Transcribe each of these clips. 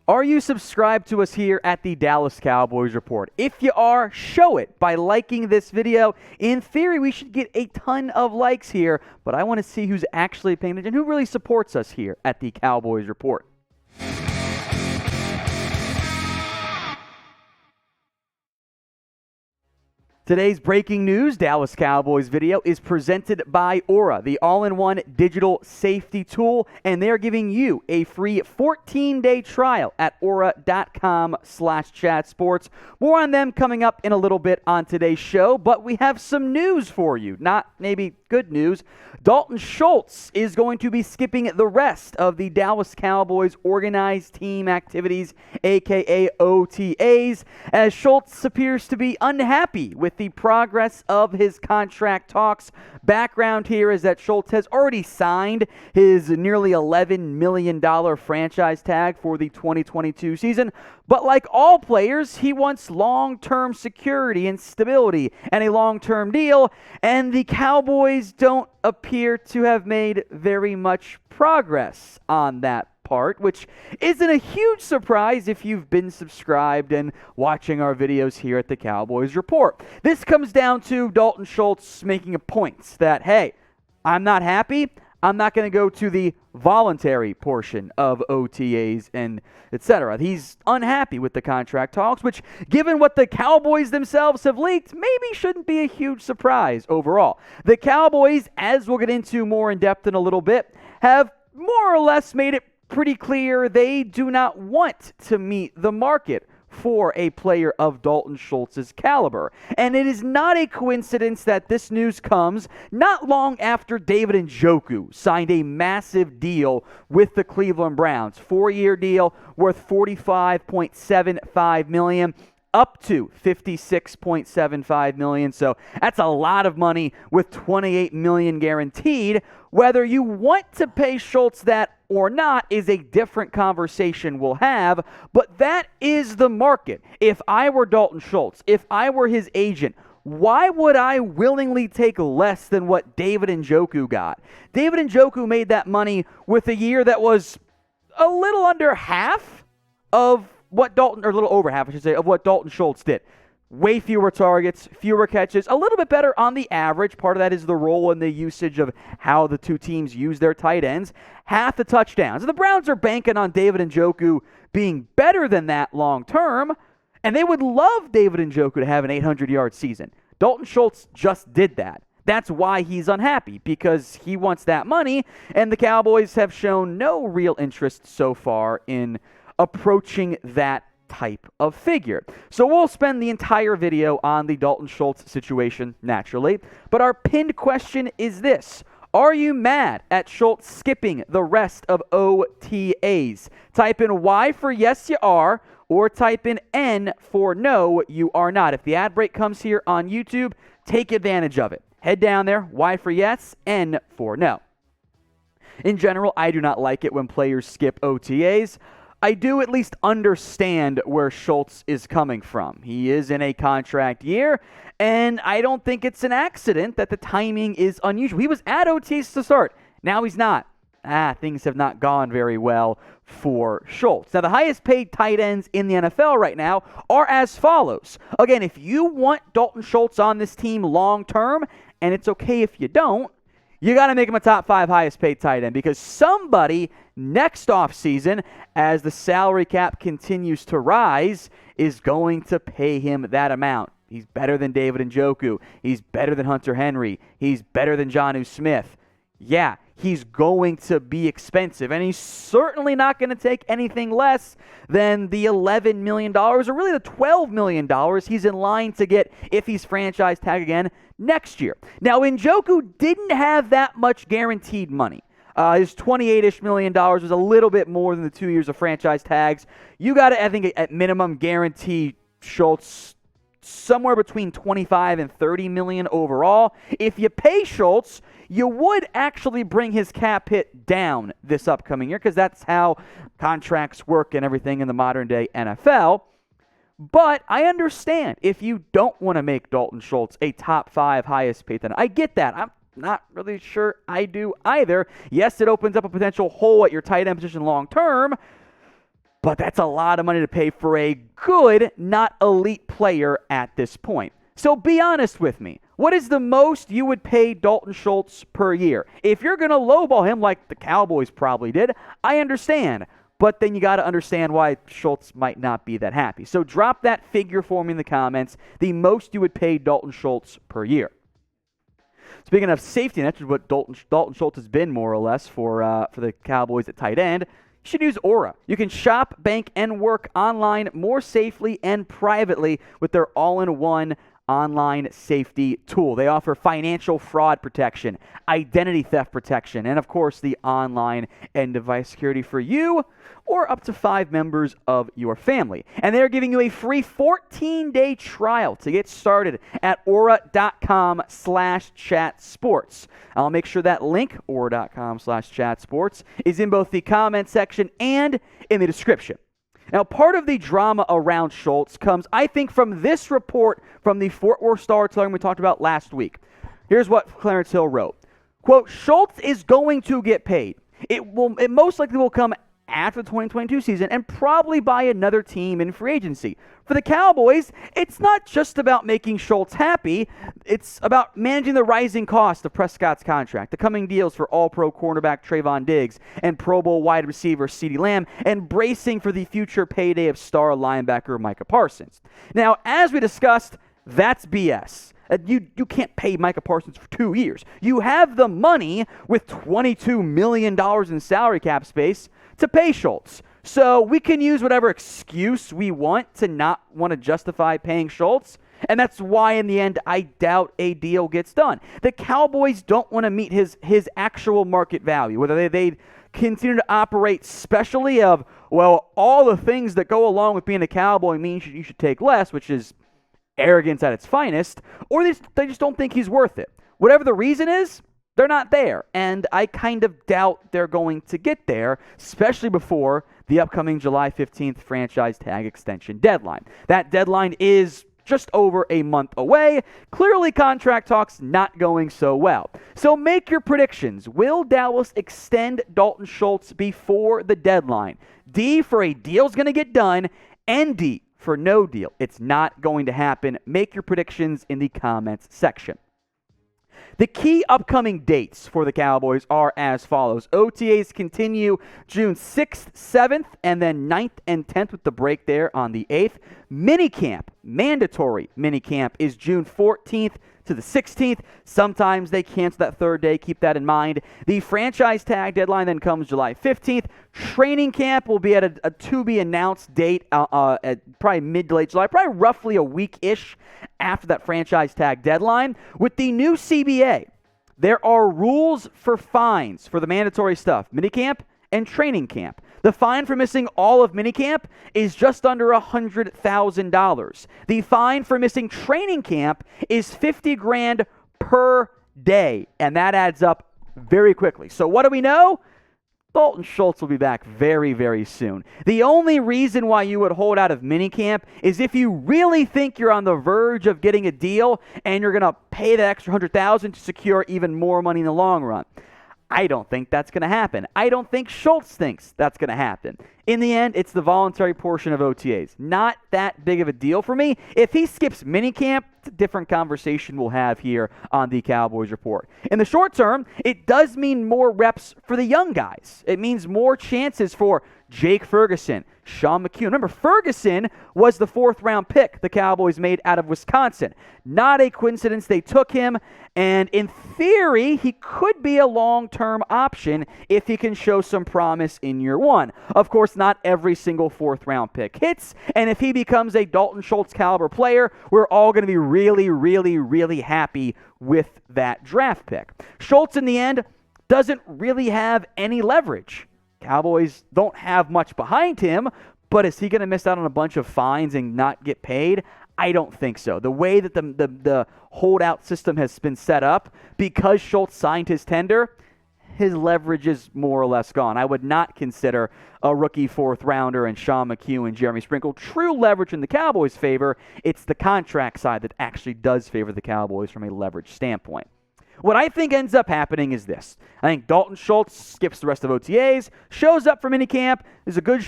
Are you subscribed to us here at the Dallas Cowboys Report? If you are, show it by liking this video. In theory, we should get a ton of likes here, but I want to see who's actually paying attention, who really supports us here at the Cowboys Report. Today's breaking news Dallas Cowboys video is presented by Aura, the all-in-one digital safety tool, and they're giving you a free 14-day trial at aura.com/chatsports. More on them coming up in a little bit on today's show, but we have some news for you. Not maybe good news. Dalton Schultz is going to be skipping the rest of the Dallas Cowboys organized team activities, aka OTAs, as Schultz appears to be unhappy with the progress of his contract talks. Background here is that Schultz has already signed his nearly $11 million franchise tag for the 2022 season, but like all players, he wants long-term security and stability and a long-term deal, and the Cowboys don't appear to have made very much progress on that part, which isn't a huge surprise if you've been subscribed and watching our videos here at the Cowboys Report. This comes down to Dalton Schultz making a point that, hey, I'm not happy. I'm not going to go to the voluntary portion of OTAs and etc. He's unhappy with the contract talks, which, given what the Cowboys themselves have leaked, maybe shouldn't be a huge surprise overall. The Cowboys, as we'll get into more in depth in a little bit, have more or less made it pretty clear they do not want to meet the market for a player of Dalton Schultz's caliber. And it is not a coincidence that this news comes not long after David Njoku signed a massive deal with the Cleveland Browns. 4-year deal worth $45.75 million. Up to $56.75 million. So that's a lot of money with $28 million guaranteed. Whether you want to pay Schultz that or not is a different conversation we'll have, but that is the market. If I were Dalton Schultz, if I were his agent, why would I willingly take less than what David Njoku got? David Njoku made that money with a year that was a little under half of what Dalton, or a little over half, I should say, of what Dalton Schultz did. Way fewer targets, fewer catches, a little bit better on the average. Part of that is the role and the usage of how the two teams use their tight ends. Half the touchdowns. The Browns are banking on David Njoku being better than that long term, and they would love David Njoku to have an 800-yard season. Dalton Schultz just did that. That's why he's unhappy, because he wants that money, and the Cowboys have shown no real interest so far in approaching that type of figure. So we'll spend the entire video on the Dalton Schultz situation, naturally, but our pinned question is this: are you mad at Schultz skipping the rest of OTAs? Type in Y for yes, you are, or type in N for no, you are not. If the ad break comes here on YouTube, take advantage of it. Head down there, Y for yes, N for no. In general, I do not like it when players skip OTAs. I do at least understand where Schultz is coming from. He is in a contract year, and I don't think it's an accident that the timing is unusual. He was at OTAs to start. Now he's not. Things have not gone very well for Schultz. Now, the highest paid tight ends in the NFL right now are as follows. Again, if you want Dalton Schultz on this team long term, and it's okay if you don't, you got to make him a top 5 highest paid tight end, because somebody next offseason, as the salary cap continues to rise, is going to pay him that amount. He's better than David Njoku. He's better than Hunter Henry. He's better than Jonnu Smith. Yeah, he's going to be expensive, and he's certainly not going to take anything less than the $11 million, or really the $12 million he's in line to get if he's franchise tag again next year. Now, Njoku didn't have that much guaranteed money. His $28-ish million was a little bit more than the 2 years of franchise tags. You got to, I think, at minimum guarantee Schultz somewhere between $25 and $30 million overall. If you pay Schultz, you would actually bring his cap hit down this upcoming year, because that's how contracts work and everything in the modern day NFL. But I understand if you don't want to make Dalton Schultz a top 5 highest paid tight end. I get that. I'm not really sure I do either. Yes, it opens up a potential hole at your tight end position long term, But that's a lot of money to pay for a good, not elite player at this point. So be honest with me. What is the most you would pay Dalton Schultz per year? If you're going to lowball him like the Cowboys probably did, I understand. But then you got to understand why Schultz might not be that happy. So drop that figure for me in the comments, the most you would pay Dalton Schultz per year. Speaking of safety, that's what Dalton Schultz has been more or less for the Cowboys at tight end. You should use Aura. You can shop, bank, and work online more safely and privately with their all-in-one online safety tool. They offer financial fraud protection, identity theft protection, and of course the online and device security for you or up to 5 members of your family. And they're giving you a free 14-day trial to get started at aura.com/chatsports. I'll make sure that link, aura.com/chatsports, is in both the comment section and in the description. Now, part of the drama around Schultz comes, I think, from this report from the Fort Worth Star-Telegram we talked about last week. Here's what Clarence Hill wrote. Quote, Schultz is going to get paid. It most likely will come after the 2022 season and probably by another team in free agency. For the Cowboys, it's not just about making Schultz happy. It's about managing the rising cost of Prescott's contract, the coming deals for all-pro cornerback Trayvon Diggs and Pro Bowl wide receiver CeeDee Lamb, and bracing for the future payday of star linebacker Micah Parsons. Now, as we discussed, that's BS. You can't pay Micah Parsons for 2 years. You have the money with $22 million in salary cap space to pay Schultz. So we can use whatever excuse we want to not want to justify paying Schultz. And that's why, in the end, I doubt a deal gets done. The Cowboys don't want to meet his actual market value, whether they continue to operate specially of, well, all the things that go along with being a Cowboy means you should take less, which is arrogance at its finest, or they just don't think he's worth it. Whatever the reason is, they're not there, and I kind of doubt they're going to get there, especially before the upcoming July 15th franchise tag extension deadline. That deadline is just over a month away. Clearly, contract talks not going so well. So make your predictions. Will Dallas extend Dalton Schultz before the deadline? D for a deal's going to get done, and D for no deal. It's not going to happen. Make your predictions in the comments section. The key upcoming dates for the Cowboys are as follows. OTAs continue June 6th, 7th, and then 9th and 10th with the break there on the 8th. Minicamp, mandatory minicamp, is June 14th to the 16th. Sometimes they cancel that third day. Keep that in mind. The franchise tag deadline then comes July 15th. Training camp will be at a to-be-announced date at probably mid to late July, probably roughly a week-ish after that franchise tag deadline. With the new CBA, there are rules for fines for the mandatory stuff, minicamp and training camp. The fine for missing all of minicamp is just under $100,000. The fine for missing training camp is $50,000 per day, and that adds up very quickly. So what do we know? Dalton Schultz will be back very, very soon. The only reason why you would hold out of minicamp is if you really think you're on the verge of getting a deal and you're going to pay the extra $100,000 to secure even more money in the long run. I don't think that's going to happen. I don't think Schultz thinks that's going to happen. In the end, it's the voluntary portion of OTAs. Not that big of a deal for me. If he skips minicamp, it's a different conversation we'll have here on the Cowboys Report. In the short term, it does mean more reps for the young guys. It means more chances for Jake Ferguson, Sean McHugh. Remember, Ferguson was the 4th-round pick the Cowboys made out of Wisconsin. Not a coincidence they took him, and in theory, he could be a long-term option if he can show some promise in year one. Of course, not every single 4th-round pick hits, and if he becomes a Dalton Schultz caliber player, we're all going to be really, really, really happy with that draft pick. Schultz, in the end, doesn't really have any leverage. Cowboys don't have much behind him, but is he going to miss out on a bunch of fines and not get paid? I don't think so. The way that the holdout system has been set up, because Schultz signed his tender, his leverage is more or less gone. I would not consider a rookie 4th-rounder and Sean McHugh and Jeremy Sprinkle true leverage in the Cowboys' favor. It's the contract side that actually does favor the Cowboys from a leverage standpoint. What I think ends up happening is this. I think Dalton Schultz skips the rest of OTAs, shows up for minicamp, is a good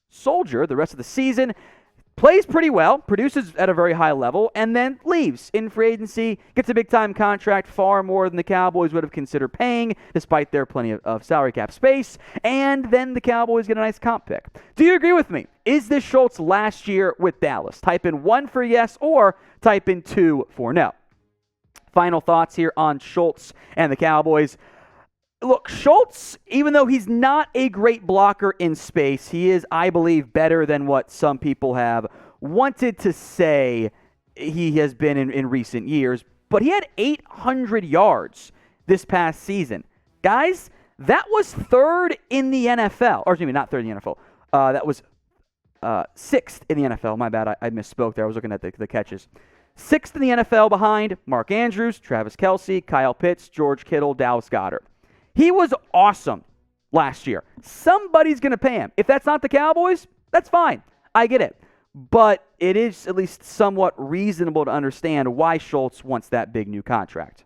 soldier the rest of the season, plays pretty well, produces at a very high level, and then leaves in free agency, gets a big-time contract, far more than the Cowboys would have considered paying, despite their plenty of salary cap space, and then the Cowboys get a nice comp pick. Do you agree with me? Is this Schultz last year with Dallas? Type in 1 for yes or type in 2 for no. Final thoughts here on Schultz and the Cowboys. Look, Schultz, even though he's not a great blocker in space, he is, I believe, better than what some people have wanted to say he has been in recent years. But he had 800 yards this past season. Guys, that was third in the NFL. Or excuse me, not third in the NFL. That was sixth in the NFL. My bad, I misspoke there. I was looking at the catches. Sixth in the NFL behind Mark Andrews, Travis Kelce, Kyle Pitts, George Kittle, Dallas Goedert. He was awesome last year. Somebody's going to pay him. If that's not the Cowboys, that's fine. I get it. But it is at least somewhat reasonable to understand why Schultz wants that big new contract.